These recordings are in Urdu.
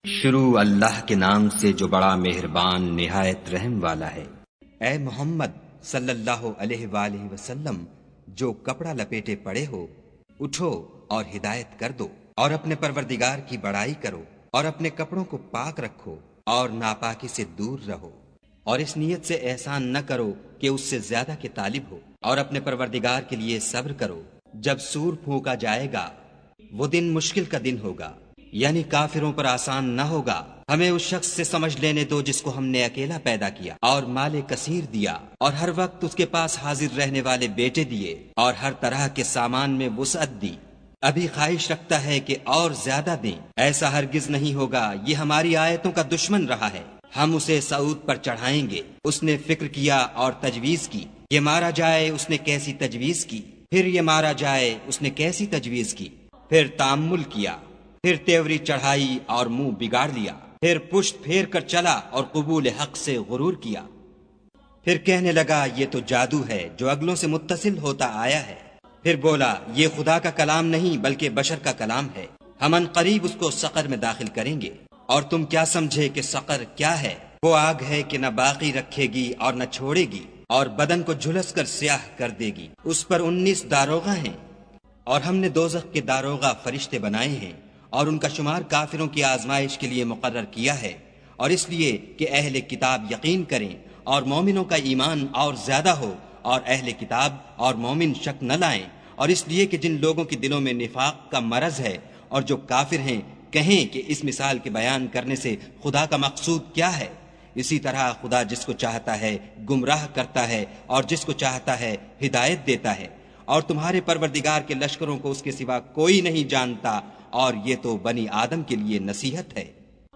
شروع اللہ کے نام سے جو بڑا مہربان نہایت رحم والا ہے۔ اے محمد صلی اللہ علیہ وآلہ وسلم، جو کپڑا لپیٹے پڑے ہو، اٹھو اور ہدایت کر دو اور اپنے پروردگار کی بڑائی کرو اور اپنے کپڑوں کو پاک رکھو اور ناپاکی سے دور رہو، اور اس نیت سے احسان نہ کرو کہ اس سے زیادہ کے طالب ہو، اور اپنے پروردگار کے لیے صبر کرو۔ جب سور پھونکا جائے گا وہ دن مشکل کا دن ہوگا، یعنی کافروں پر آسان نہ ہوگا۔ ہمیں اس شخص سے سمجھ لینے دو جس کو ہم نے اکیلا پیدا کیا اور مال کثیر دیا، اور ہر وقت اس کے پاس حاضر رہنے والے بیٹے دیے، اور ہر طرح کے سامان میں وسعت دی۔ ابھی خواہش رکھتا ہے کہ اور زیادہ دیں، ایسا ہرگز نہیں ہوگا۔ یہ ہماری آیتوں کا دشمن رہا ہے، ہم اسے صعود پر چڑھائیں گے۔ اس نے فکر کیا اور تجویز کی، یہ مارا جائے، اس نے کیسی تجویز کی، پھر یہ مارا جائے، اس نے کیسی تجویز کی، پھر تأمل کیا، پھر تیوری چڑھائی اور منہ بگاڑ لیا، پھر پشت پھیر کر چلا اور قبول حق سے غرور کیا، پھر کہنے لگا یہ تو جادو ہے جو اگلوں سے متصل ہوتا آیا ہے، پھر بولا یہ خدا کا کلام نہیں بلکہ بشر کا کلام ہے، ہم ان قریب اس کو سقر میں داخل کریں گے۔ اور تم کیا سمجھے کہ سقر کیا ہے؟ وہ آگ ہے کہ نہ باقی رکھے گی اور نہ چھوڑے گی، اور بدن کو جھلس کر سیاہ کر دے گی۔ اس پر 19 داروغہ ہیں، اور ہم نے دوزخ کے داروغہ فرشتے بنائے ہیں، اور ان کا شمار کافروں کی آزمائش کے لیے مقرر کیا ہے، اور اس لیے کہ اہل کتاب یقین کریں اور مومنوں کا ایمان اور زیادہ ہو، اور اہل کتاب اور مومن شک نہ لائیں، اور اس لیے کہ جن لوگوں کے دلوں میں نفاق کا مرض ہے اور جو کافر ہیں کہیں کہ اس مثال کے بیان کرنے سے خدا کا مقصود کیا ہے۔ اسی طرح خدا جس کو چاہتا ہے گمراہ کرتا ہے اور جس کو چاہتا ہے ہدایت دیتا ہے، اور تمہارے پروردگار کے لشکروں کو اس کے سوا کوئی نہیں جانتا، اور یہ تو بنی آدم کے لیے نصیحت ہے۔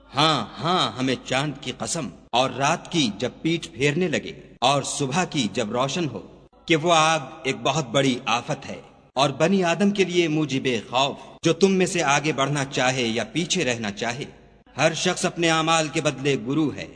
ہاں ہاں، ہمیں چاند کی قسم، اور رات کی جب پیٹھ پھیرنے لگے، اور صبح کی جب روشن ہو، کہ وہ آگ ایک بہت بڑی آفت ہے، اور بنی آدم کے لیے موجب خوف، جو تم میں سے آگے بڑھنا چاہے یا پیچھے رہنا چاہے۔ ہر شخص اپنے اعمال کے بدلے گرو ہے،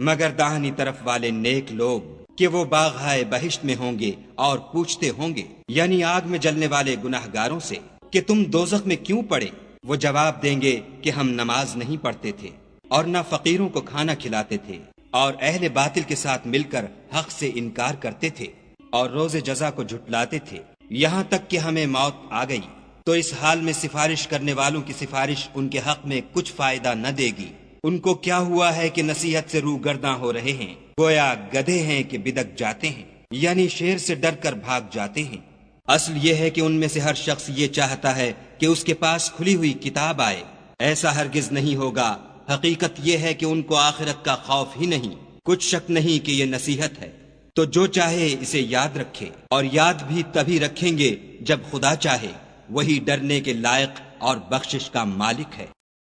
مگر داہنی طرف والے نیک لوگ، کہ وہ باغہائے بہشت میں ہوں گے اور پوچھتے ہوں گے، یعنی آگ میں جلنے والے گناہ گاروں سے، کہ تم دوزخ میں کیوں پڑے؟ وہ جواب دیں گے کہ ہم نماز نہیں پڑھتے تھے اور نہ فقیروں کو کھانا کھلاتے تھے، اور اہل باطل کے ساتھ مل کر حق سے انکار کرتے تھے، اور روز جزا کو جھٹلاتے تھے، یہاں تک کہ ہمیں موت آ گئی۔ تو اس حال میں سفارش کرنے والوں کی سفارش ان کے حق میں کچھ فائدہ نہ دے گی۔ ان کو کیا ہوا ہے کہ نصیحت سے روگرداں ہو رہے ہیں، گویا گدھے ہیں کہ بدک جاتے ہیں، یعنی شیر سے ڈر کر بھاگ جاتے ہیں۔ اصل یہ ہے کہ ان میں سے ہر شخص یہ چاہتا ہے کہ اس کے پاس کھلی ہوئی کتاب آئے، ایسا ہرگز نہیں ہوگا۔ حقیقت یہ ہے کہ ان کو آخرت کا خوف ہی نہیں، کچھ شک نہیں کہ یہ نصیحت ہے۔ تو جو چاہے اسے یاد رکھے، اور یاد بھی تبھی رکھیں گے جب خدا چاہے، وہی ڈرنے کے لائق اور بخشش کا مالک ہے۔